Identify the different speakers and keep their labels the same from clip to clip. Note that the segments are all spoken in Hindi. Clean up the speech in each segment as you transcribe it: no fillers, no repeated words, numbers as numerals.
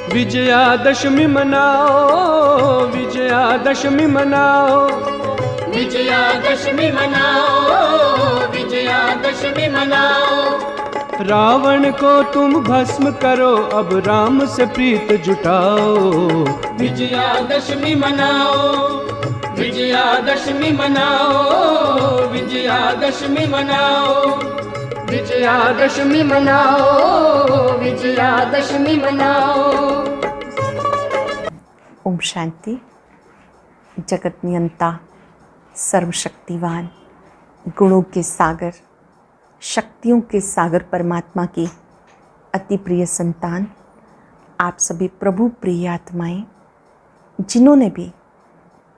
Speaker 1: विजयादशमी मनाओ, विजयादशमी मनाओ,
Speaker 2: विजयादशमी मनाओ, विजयादशमी मनाओ।
Speaker 1: रावण को तुम भस्म करो, अब राम से प्रीत जुटाओ।
Speaker 2: विजयादशमी मनाओ, विजयादशमी मनाओ, विजयादशमी मनाओ, विजयादशमी मनाओ, विजयादशमी मनाओ।
Speaker 3: ओम शांति। जगत नियंता, सर्वशक्तिवान, गुणों के सागर, शक्तियों के सागर परमात्मा की अति प्रिय संतान, आप सभी प्रभु प्रिय आत्माएं, जिन्होंने भी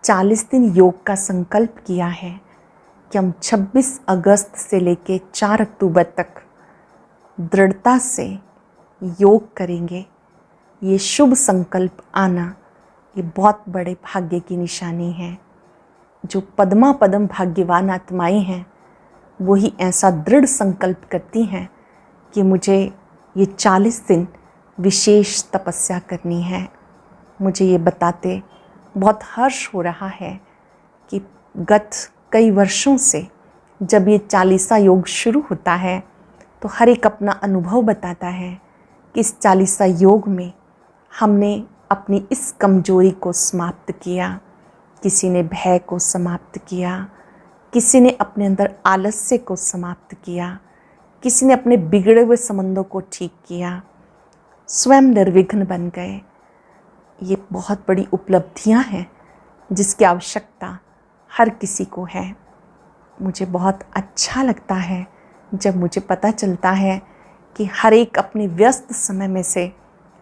Speaker 3: 40 दिन योग का संकल्प किया है कि हम 26 अगस्त से लेकर 4 अक्टूबर तक दृढ़ता से योग करेंगे। ये शुभ संकल्प आना, ये बहुत बड़े भाग्य की निशानी है। जो पद्मा पदम भाग्यवान आत्माएं हैं, वही ऐसा दृढ़ संकल्प करती हैं कि मुझे ये 40 दिन विशेष तपस्या करनी है। मुझे ये बताते बहुत हर्ष हो रहा है कि गत कई वर्षों से जब ये 40वां योग शुरू होता है तो हर एक अपना अनुभव बताता है कि इस 40वां योग में हमने अपनी इस कमजोरी को समाप्त किया। किसी ने भय को समाप्त किया, किसी ने अपने अंदर आलस्य को समाप्त किया, किसी ने अपने बिगड़े हुए संबंधों को ठीक किया, स्वयं निर्विघ्न बन गए। ये बहुत बड़ी उपलब्धियां हैं जिसकी आवश्यकता हर किसी को है। मुझे बहुत अच्छा लगता है जब मुझे पता चलता है कि हर एक अपने व्यस्त समय में से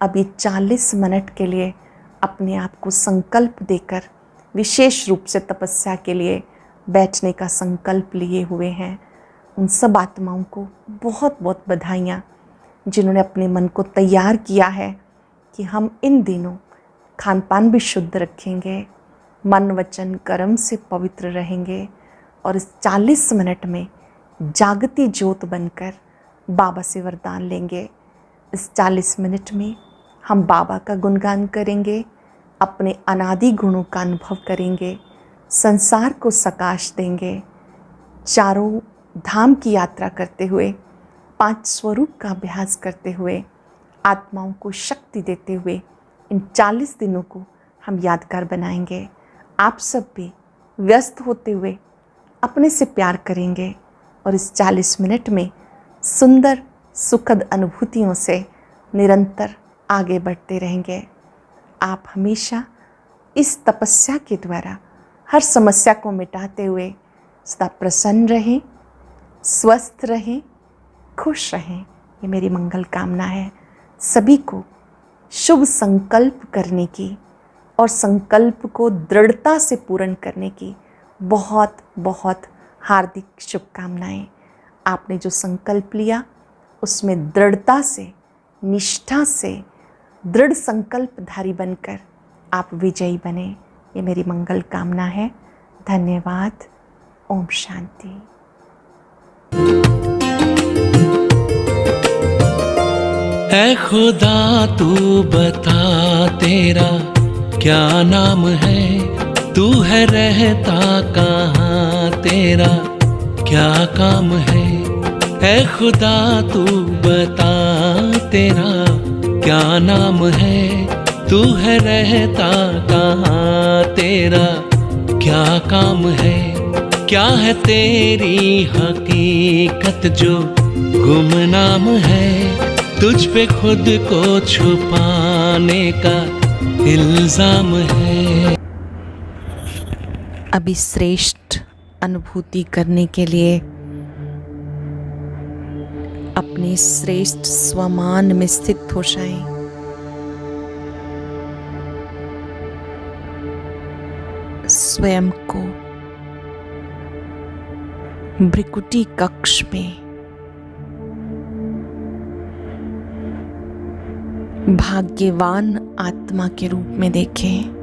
Speaker 3: अब ये 40 मिनट के लिए अपने आप को संकल्प देकर विशेष रूप से तपस्या के लिए बैठने का संकल्प लिए हुए हैं। उन सब आत्माओं को बहुत बहुत बधाइयाँ, जिन्होंने अपने मन को तैयार किया है कि हम इन दिनों खान पान भी शुद्ध रखेंगे, मन वचन कर्म से पवित्र रहेंगे और इस 40 मिनट में जागती ज्योत बनकर बाबा से वरदान लेंगे। इस 40 मिनट में हम बाबा का गुणगान करेंगे, अपने अनादि गुणों का अनुभव करेंगे, संसार को सकाश देंगे, चारों धाम की यात्रा करते हुए, 5 स्वरूप का अभ्यास करते हुए, आत्माओं को शक्ति देते हुए इन 40 दिनों को हम यादगार बनाएंगे। आप सब भी व्यस्त होते हुए अपने से प्यार करेंगे और इस 40 मिनट में सुंदर सुखद अनुभूतियों से निरंतर आगे बढ़ते रहेंगे। आप हमेशा इस तपस्या के द्वारा हर समस्या को मिटाते हुए सदा प्रसन्न रहें, स्वस्थ रहें, खुश रहें। ये मेरी मंगल कामना है। सभी को शुभ संकल्प करने की और संकल्प को दृढ़ता से पूर्ण करने की बहुत बहुत हार्दिक शुभकामनाएं। आपने जो संकल्प लिया उसमें दृढ़ता से, निष्ठा से, दृढ़ संकल्पधारी बनकर आप विजयी बने। ये मेरी मंगल कामना है। धन्यवाद। ओम शांति।
Speaker 4: ऐ खुदा तू बता तेरा क्या नाम है, तू है रहता कहाँ, तेरा क्या काम है। ऐ खुदा तू बता तेरा क्या नाम है, तू है रहता कहाँ, तेरा क्या काम है। क्या है तेरी हकीकत जो गुमनाम है, तुझ पे खुद को छुपाने का इल्जाम है।
Speaker 3: अभी श्रेष्ठ अनुभूति करने के लिए अपने श्रेष्ठ स्वमान में स्थित हो जाएं। स्वयं को भ्रिकुटी कक्ष में भाग्यवान आत्मा के रूप में देखें।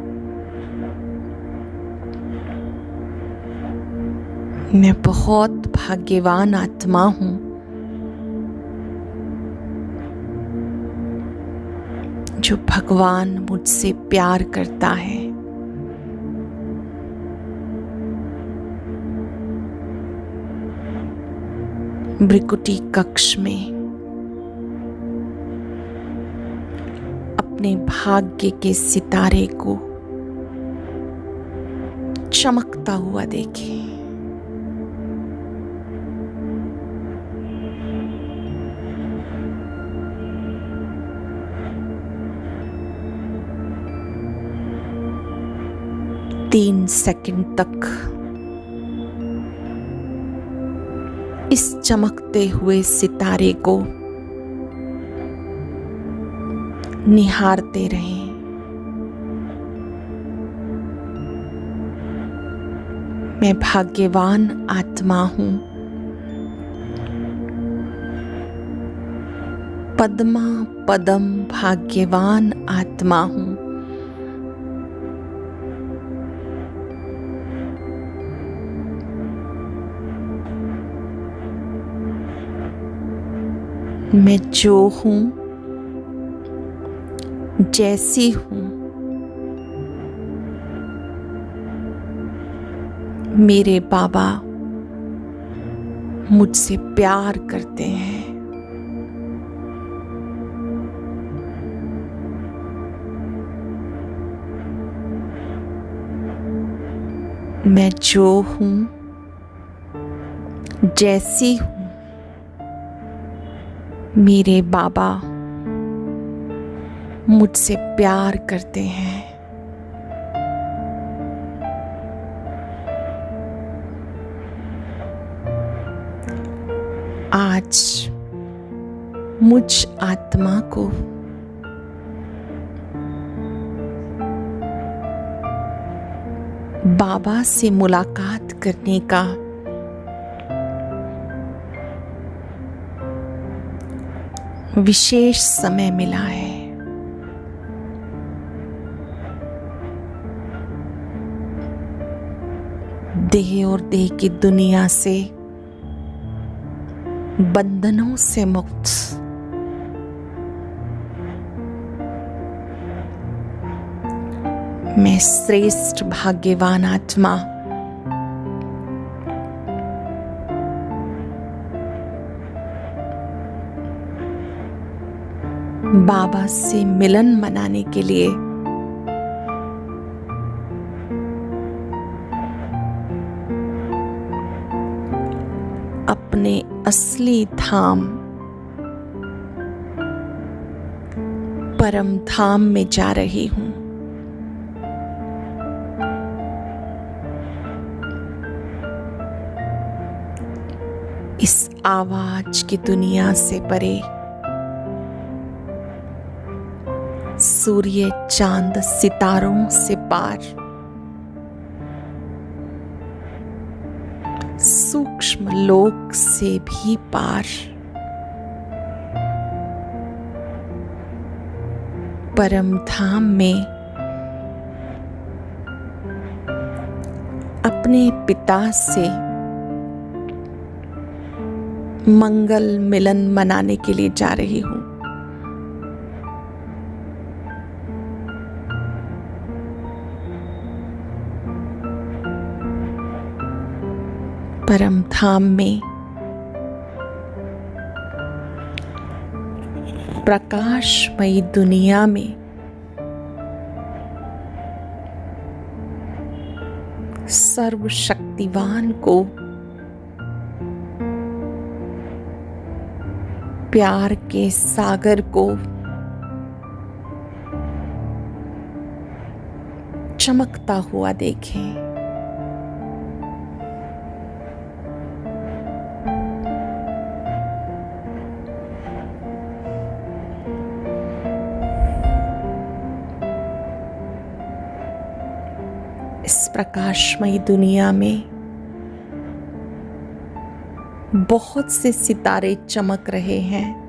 Speaker 3: मैं बहुत भाग्यवान आत्मा हूं जो भगवान मुझसे प्यार करता है, भृकुटी कक्ष में अपने भाग्य के सितारे को चमकता हुआ देखें। तीन सेकंड तक इस चमकते हुए सितारे को निहारते रहें। मैं भाग्यवान आत्मा हूं। पद्मा पदम भाग्यवान आत्मा हूं। मैं जो हूं, जैसी हूं, मेरे बाबा मुझसे प्यार करते हैं। मैं जो हूं, जैसी हूं, मेरे बाबा मुझसे प्यार करते हैं। आज मुझ आत्मा को बाबा से मुलाकात करने का विशेष समय मिला है। देह और देह की दुनिया से, बंधनों से मुक्त मैं श्रेष्ठ भाग्यवान आत्मा बाबा से मिलन मनाने के लिए अपने असली धाम परम धाम में जा रही हूं। इस आवाज की दुनिया से परे, सूर्य चांद सितारों से पार, सूक्ष्म लोक से भी पार, परम धाम में अपने पिता से मंगल मिलन मनाने के लिए जा रही हूं। परम धाम में प्रकाशमयी दुनिया में सर्वशक्तिवान को प्यार के सागर को चमकता हुआ देखें। इस प्रकाशमयी दुनिया में बहुत से सितारे चमक रहे हैं।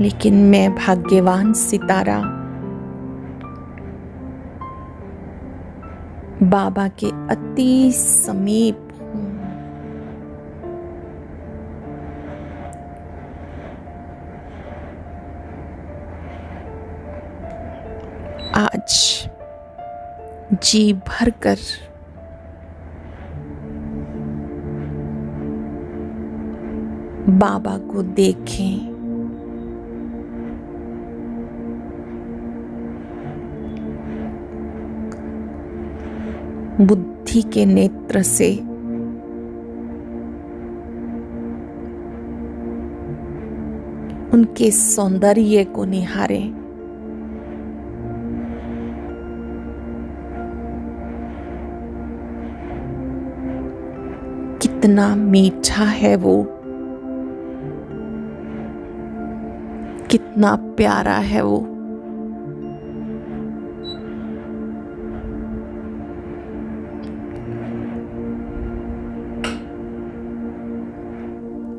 Speaker 3: लेकिन मैं भाग्यवान सितारा बाबा के अति समीप हूं। आज जी भरकर बाबा को देखें। बुद्धि के नेत्र से उनके सौंदर्य को निहारें। कितना मीठा है वो, कितना प्यारा है वो।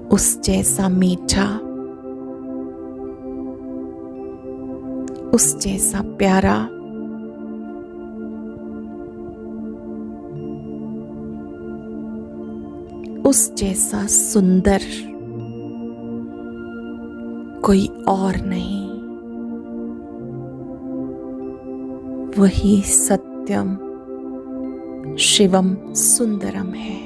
Speaker 3: उस जैसा मीठा, उस जैसा प्यारा, उस जैसा सुंदर कोई और नहीं। वही सत्यम शिवम सुंदरम है।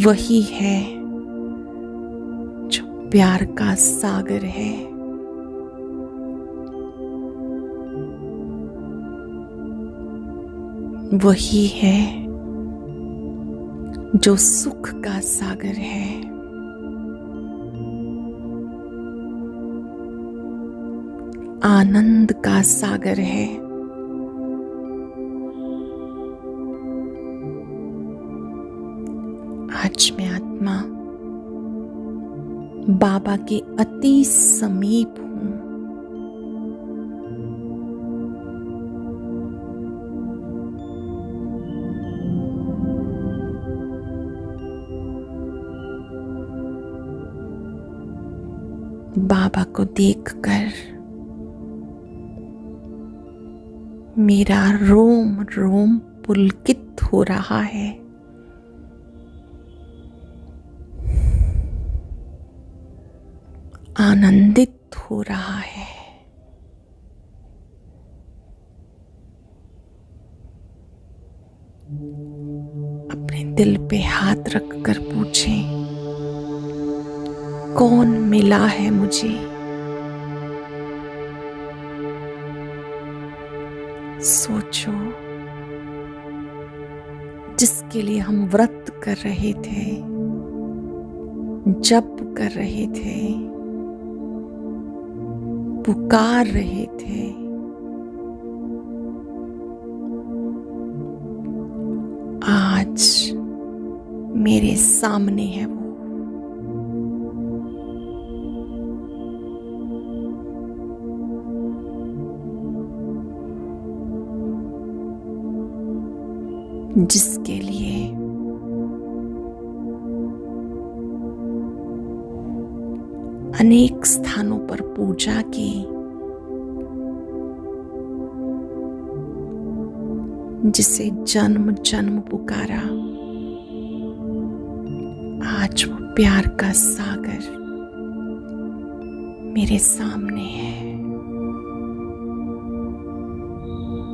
Speaker 3: वही है जो प्यार का सागर है। वही है जो सुख का सागर है। आनंद का सागर है। आज मैं आत्मा बाबा के अति समीप हूं। बाबा को देखकर मेरा रोम रोम पुलकित हो रहा है। आनंदित हो रहा है। अपने दिल पे हाथ रखकर पूछें, कौन मिला है मुझे? सोचो, जिसके लिए हम व्रत कर रहे थे, जप कर रहे थे, पुकार रहे थे, आज मेरे सामने है वो। जिसके लिए अनेक स्थानों पर पूजा की, जिसे जन्म जन्म पुकारा, आज वो प्यार का सागर मेरे सामने है।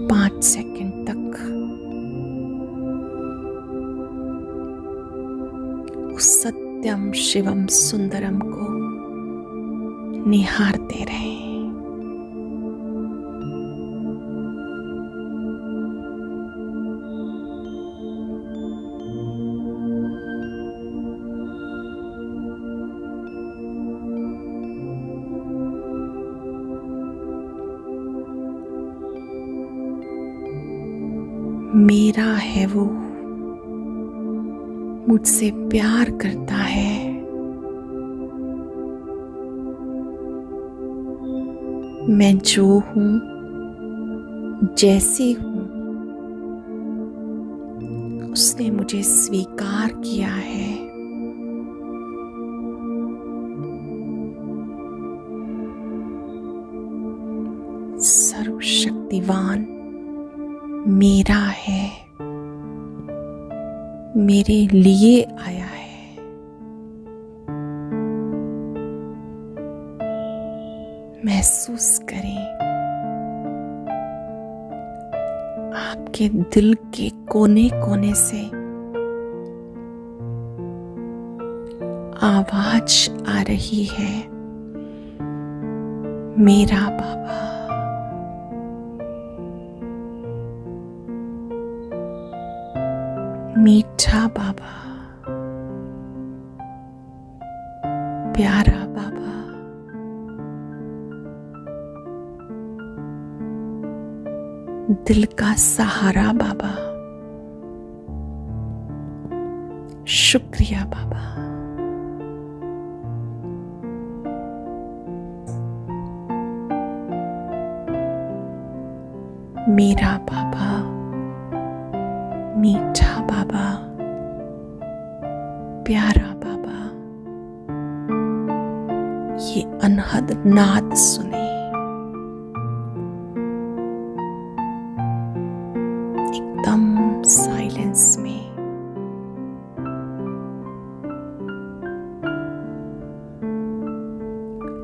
Speaker 3: 5 सेकंड तक उस सत्यम शिवम सुंदरम को निहारते रहे। मेरा है वो, मुझसे प्यार करता है। मैं जो हूं, जैसी हूं, उसने मुझे स्वीकार किया है। सर्वशक्तिवान मेरा है, मेरे लिए आया है। महसूस करें आपके दिल के कोने कोने से आवाज आ रही है, मेरा बाबा। मीठा बाबा, प्यारा बाबा, दिल का सहारा बाबा, शुक्रिया बाबा। मेरा बाबा, मीठा बाबा, प्यारा बाबा, ये अनहद नाद सुने। एकदम साइलेंस में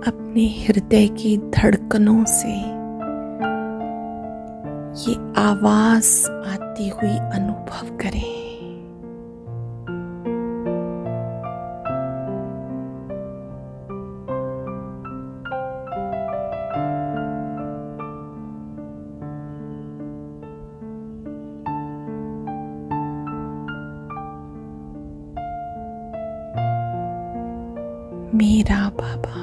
Speaker 3: अपने हृदय की धड़कनों से ये आवाज आती हुई अनुभव करें। मेरा बाबा,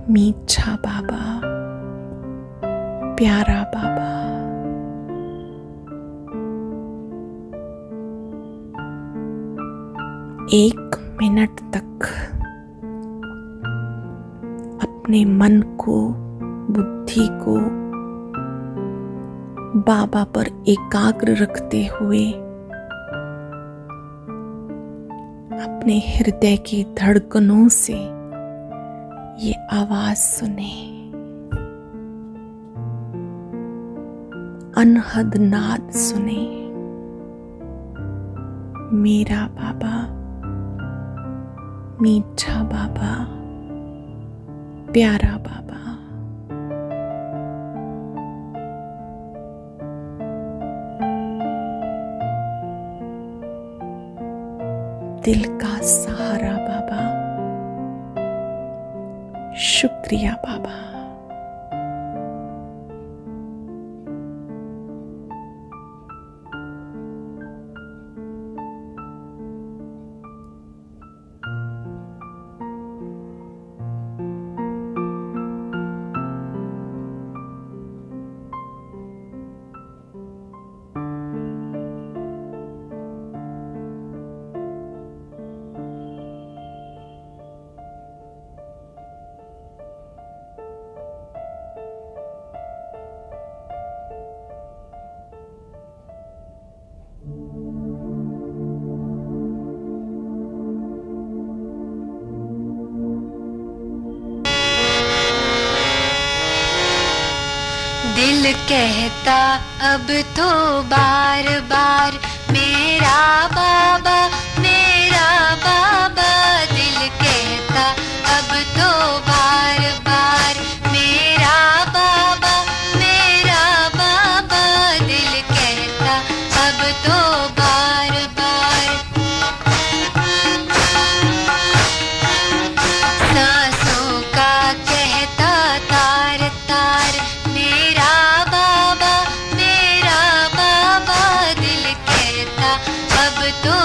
Speaker 3: मीठा बाबा, प्यारा बाबा, एक मिनट तक अपने मन को, बुद्धि को बाबा पर एकाग्र रखते हुए अपने हृदय की धड़कनों से ये आवाज सुने। अनहद नाद सुने। मेरा बाबा, मीठा बाबा, प्यारा बाबा। दिल का सहारा बाबा, शुक्रिया बाबा।
Speaker 5: दिल कहता अब तो बार बार मेरा बाबा, मेरा बाबा। दिल कहता अब तो बार बार मेरा बाबा, मेरा बाबा। दिल कहता अब तो बार बार। सांसों का कहता तार तार मेरा बाबा, मेरा बाबा। दिल कहता अब तो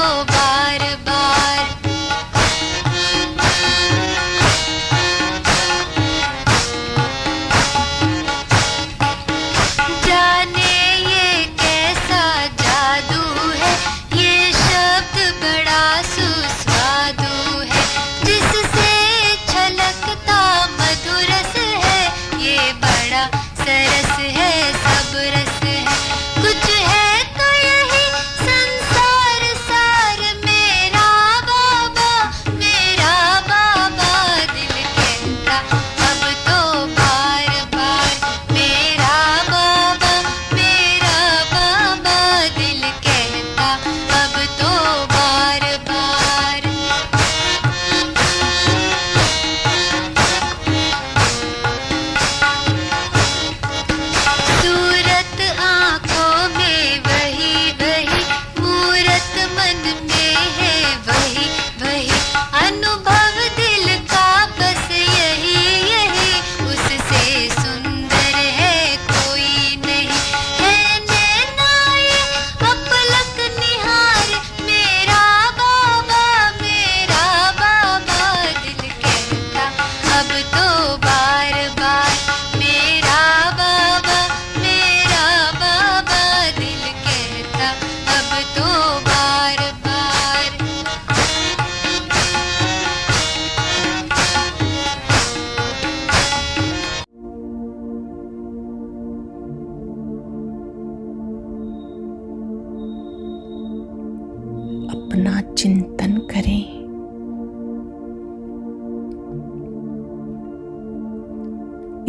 Speaker 3: अपना चिंतन करें।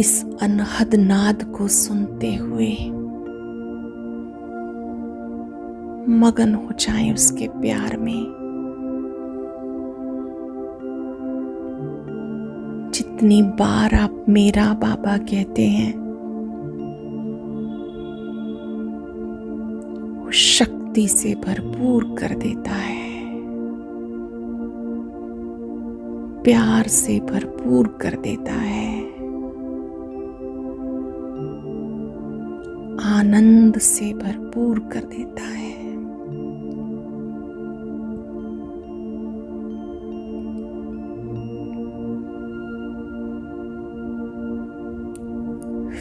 Speaker 3: इस अनहद नाद को सुनते हुए मगन हो जाएं उसके प्यार में। जितनी बार आप मेरा बाबा कहते हैं, वो शक्ति से भरपूर कर देता है, प्यार से भरपूर कर देता है, आनंद से भरपूर कर देता है।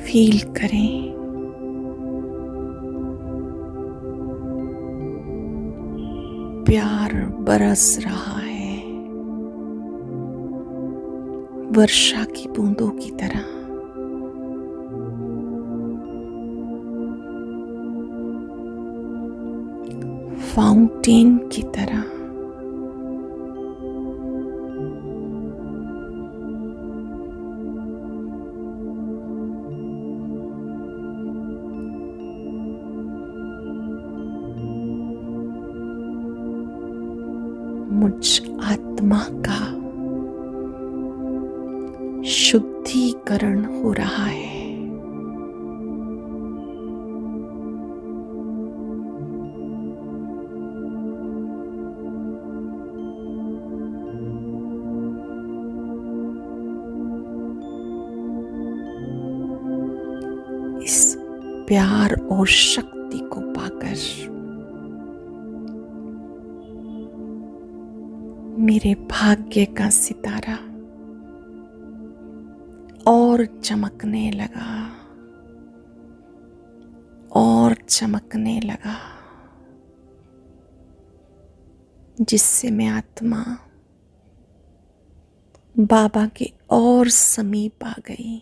Speaker 3: फील करें, प्यार बरस रहा है वर्षा की बूंदों की तरह। फाउंटेन की तरह। मुझ आत्मा का शुद्धिकरण हो रहा है। इस प्यार और शक्ति को पाकर मेरे भाग्य का सितारा और चमकने लगा और चमकने लगा, जिससे मैं आत्मा बाबा के और समीप आ गई।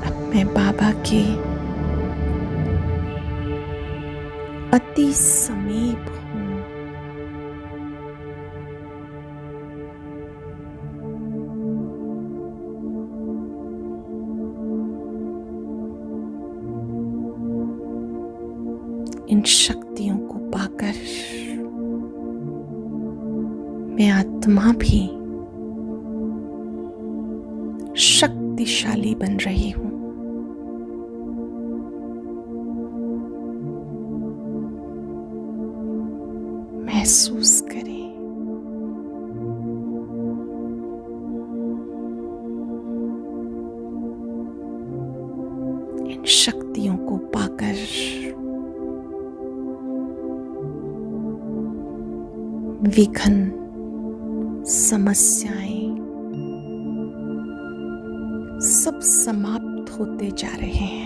Speaker 3: अब मैं बाबा के अति समीप हूँ। इन शक्तियों को पाकर मैं आत्मा भी शक्तिशाली बन रही हूँ। महसूस करें, इन शक्तियों को पाकर विघ्न, समस्याएं सब समाप्त होते जा रहे हैं।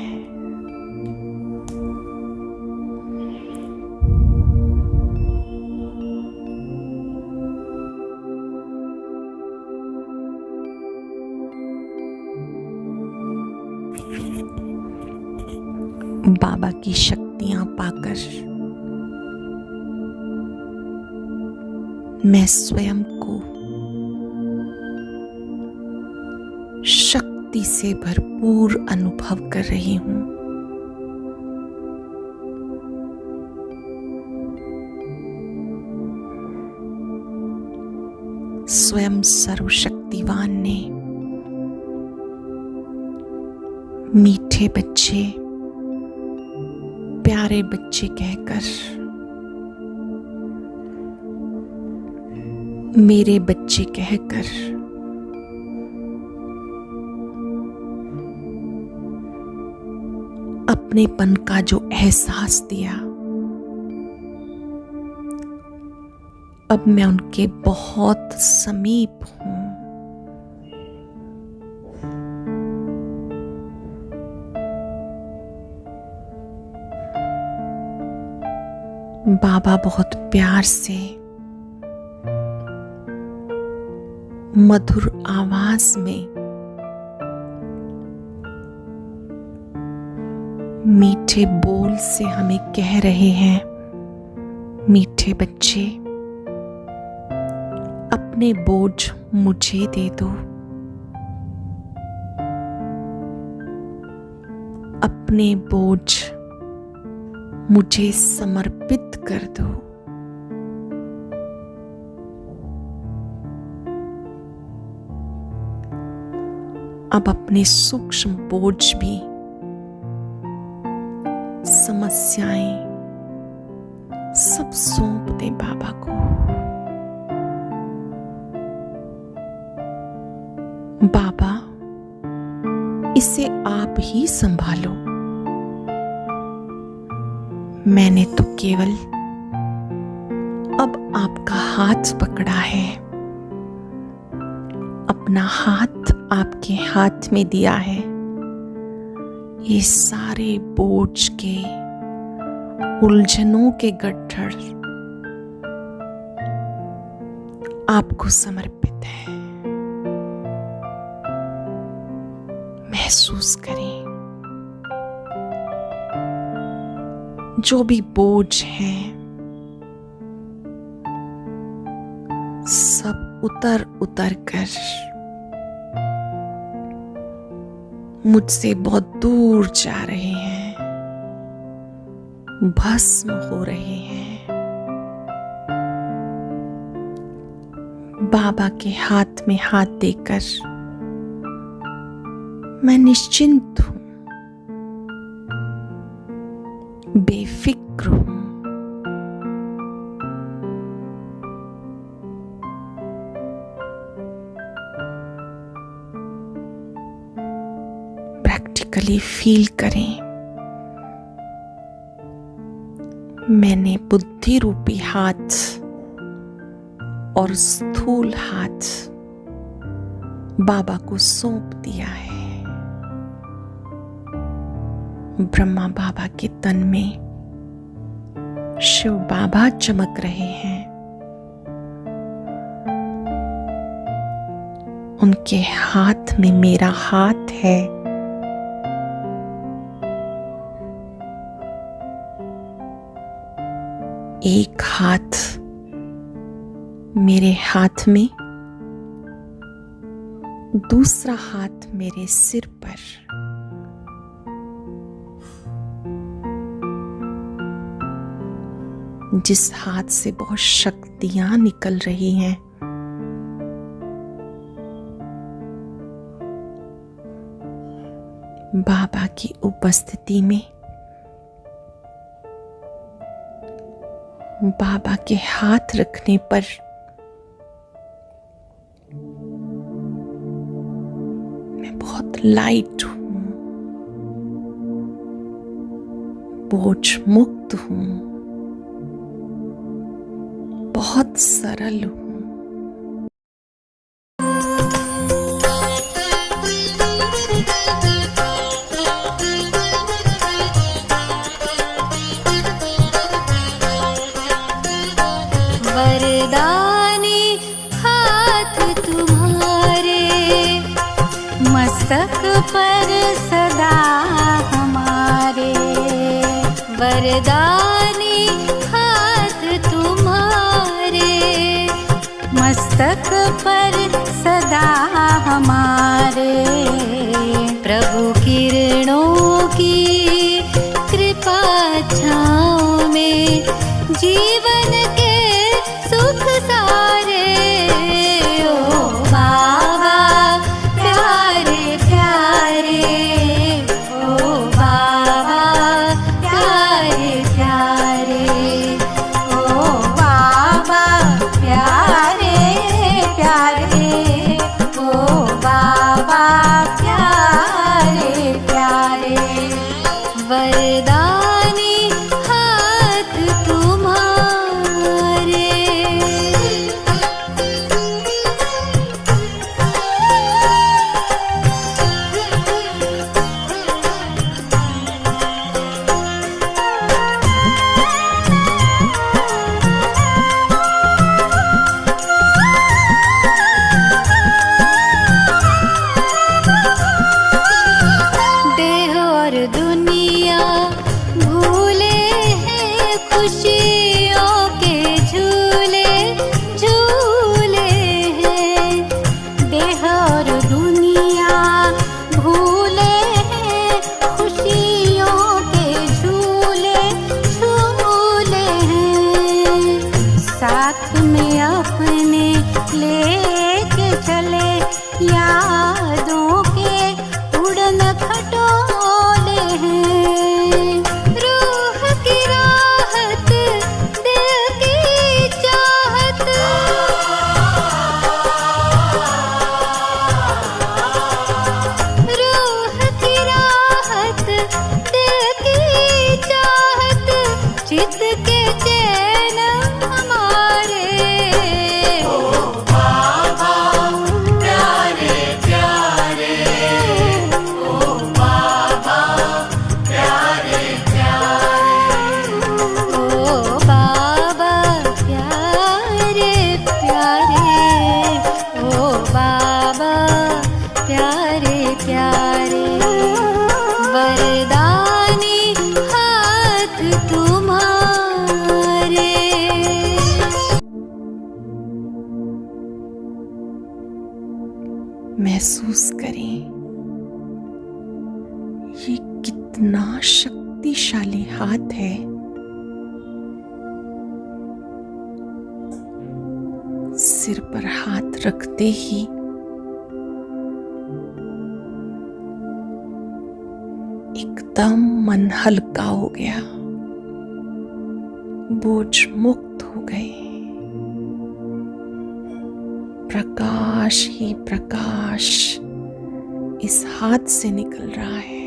Speaker 3: बाबा की शक्तियां पाकर मैं स्वयं को शक्ति से भरपूर अनुभव कर रही हूं। स्वयं सर्वशक्तिवान ने मीठे बच्चे, प्यारे बच्चे कहकर मेरे बच्चे कहकर अपनेपन का जो एहसास दिया, अब मैं उनके बहुत समीप हूं। बाबा बहुत प्यार से मधुर आवाज में मीठे बोल से हमें कह रहे हैं, मीठे बच्चे, अपने बोझ मुझे दे दो, अपने बोझ मुझे समर्पित कर दो। अब अपने सूक्ष्म बोझ भी, समस्याएं सब सौंप दे बाबा को। बाबा, इसे आप ही संभालो, मैंने तो केवल अब आपका हाथ पकड़ा है, अपना हाथ आपके हाथ में दिया है। ये सारे बोझ के, उलझनों के गट्ठर आपको समर्पित है। महसूस करें, जो भी बोझ है सब उतर उतर कर मुझसे बहुत दूर जा रहे हैं, भस्म हो रहे हैं। बाबा के हाथ में हाथ देकर मैं निश्चिंत हूं, बेफिक्र हूं। प्रैक्टिकली फील करें, मैंने बुद्धि रूपी हाथ और स्थूल हाथ बाबा को सौंप दिया है। ब्रह्मा बाबा के तन में शिव बाबा चमक रहे हैं, उनके हाथ में मेरा हाथ है। एक हाथ मेरे हाथ में, दूसरा हाथ मेरे सिर पर। जिस हाथ से बहुत शक्तियां निकल रही हैं, बाबा की उपस्थिति में, बाबा के हाथ रखने पर मैं बहुत लाइट हूं, बोझ मुक्त हूं, बहुत सरल हूं।
Speaker 5: वरदानी हाथ तुम्हारे, मस्तक पर सदा हमारे। वरदानी हाथ तुम्हारे, मस्तक पर सदा हमारे। प्रभु किरणों की कृपा छाँव में, जीवन के सुख सारे। ओ बाबा प्यारे प्यारे, ओ बाबा प्यारे प्यारे, ओ बाबा प्यारे प्यारे, ओ बाबा प्यारे प्यारे।
Speaker 3: महसूस करें ये कितना शक्तिशाली हाथ है। सिर पर हाथ रखते ही एकदम मन हल्का हो गया, बोझ मुक्त हो गए। प्रकाश ही प्रकाश इस हाथ से निकल रहा है।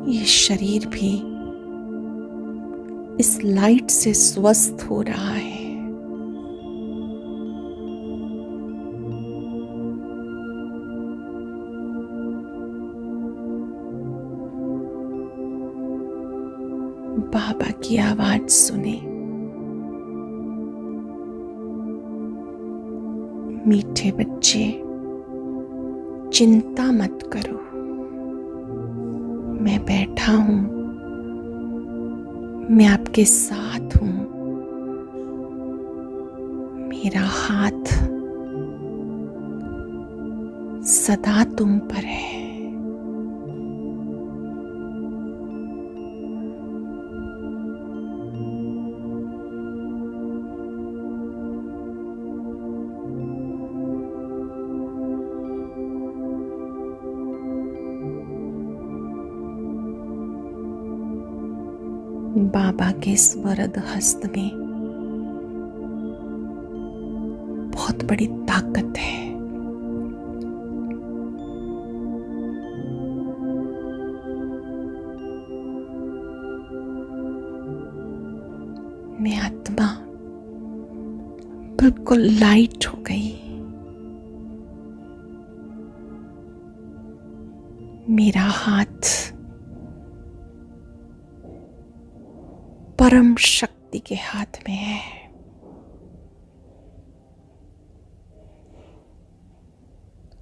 Speaker 3: ये शरीर भी इस लाइट से स्वस्थ हो रहा है। बाबा की आवाज सुने, मीठे बच्चे चिंता मत करो, मैं बैठा हूं, मैं आपके साथ हूं, मेरा हाथ सदा तुम पर है। बाबा के इस वरद हस्त में बहुत बड़ी ताकत है। मैं आत्मा बिल्कुल लाइट हो गई। मेरा हाथ परम शक्ति के हाथ में है।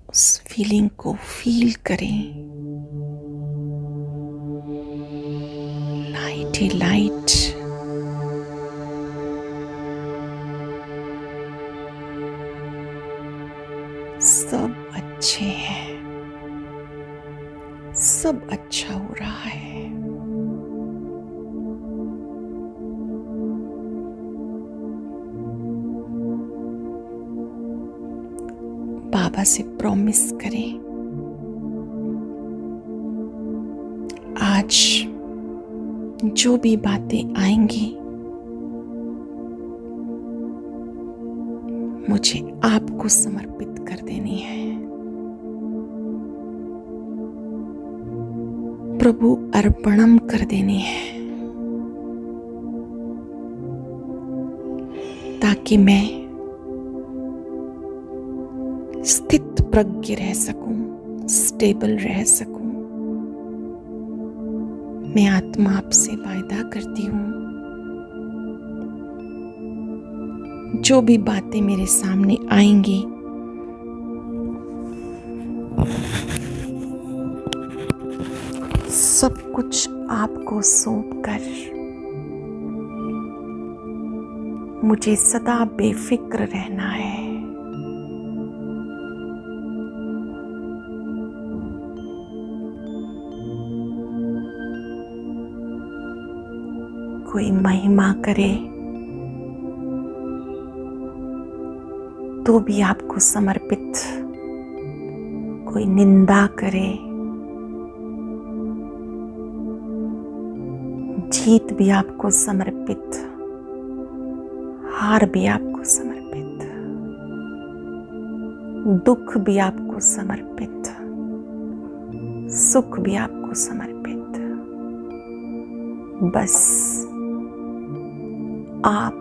Speaker 3: उस फीलिंग को फील करें। लाइट ही लाइट, सब अच्छे हैं, सब अच्छा हो रहा है। बाबा से प्रॉमिस करें, आज जो भी बातें आएंगी मुझे आपको समर्पित कर देनी है। प्रभु अर्पणम कर देनी है, ताकि मैं स्थित प्रज्ञ रह सकूं, स्टेबल रह सकूं। मैं आत्मा आपसे वायदा करती हूं, जो भी बातें मेरे सामने आएंगी सब कुछ आपको सौंपकर मुझे सदा बेफिक्र रहना है। कोई महिमा करे तो भी आपको समर्पित, कोई निंदा करे, जीत भी आपको समर्पित, हार भी आपको समर्पित, दुख भी आपको समर्पित, सुख भी आपको समर्पित। बस आप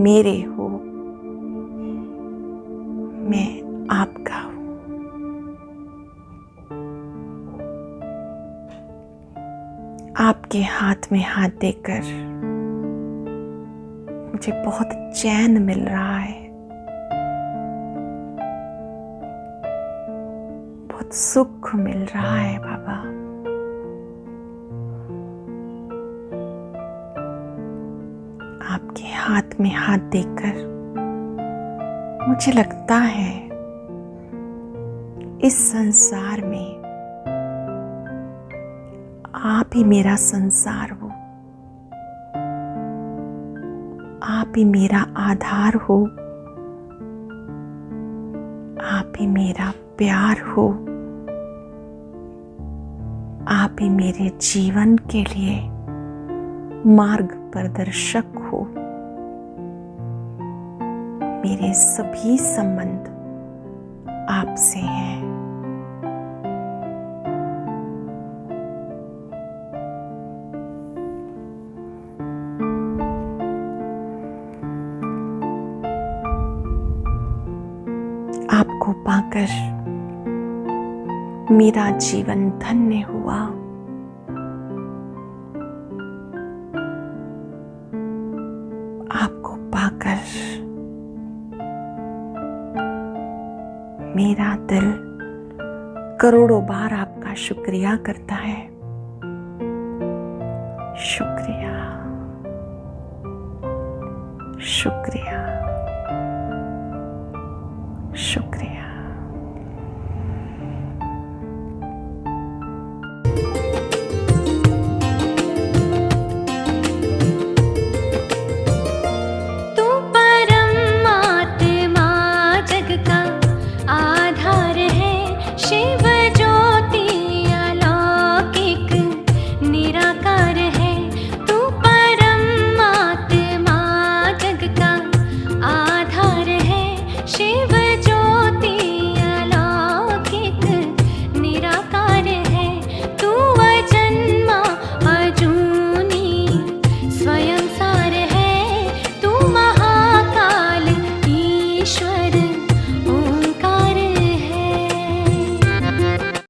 Speaker 3: मेरे हो, मैं आपका हूं। आपके हाथ में हाथ देकर मुझे बहुत चैन मिल रहा है, बहुत सुख मिल रहा है बाबा। आपके हाथ में हाथ देकर मुझे लगता है इस संसार में आप ही मेरा संसार हो, आप ही मेरा आधार हो, आप ही मेरा प्यार हो, आप ही मेरे जीवन के लिए मार्ग प्रदर्शक हो। मेरे सभी संबंध आपसे हैं। आपको पाकर मेरा जीवन धन्य हुआ। आपको पाकर मेरा दिल करोड़ों बार आपका शुक्रिया करता है। शुक्रिया, शुक्रिया, शुक्रिया।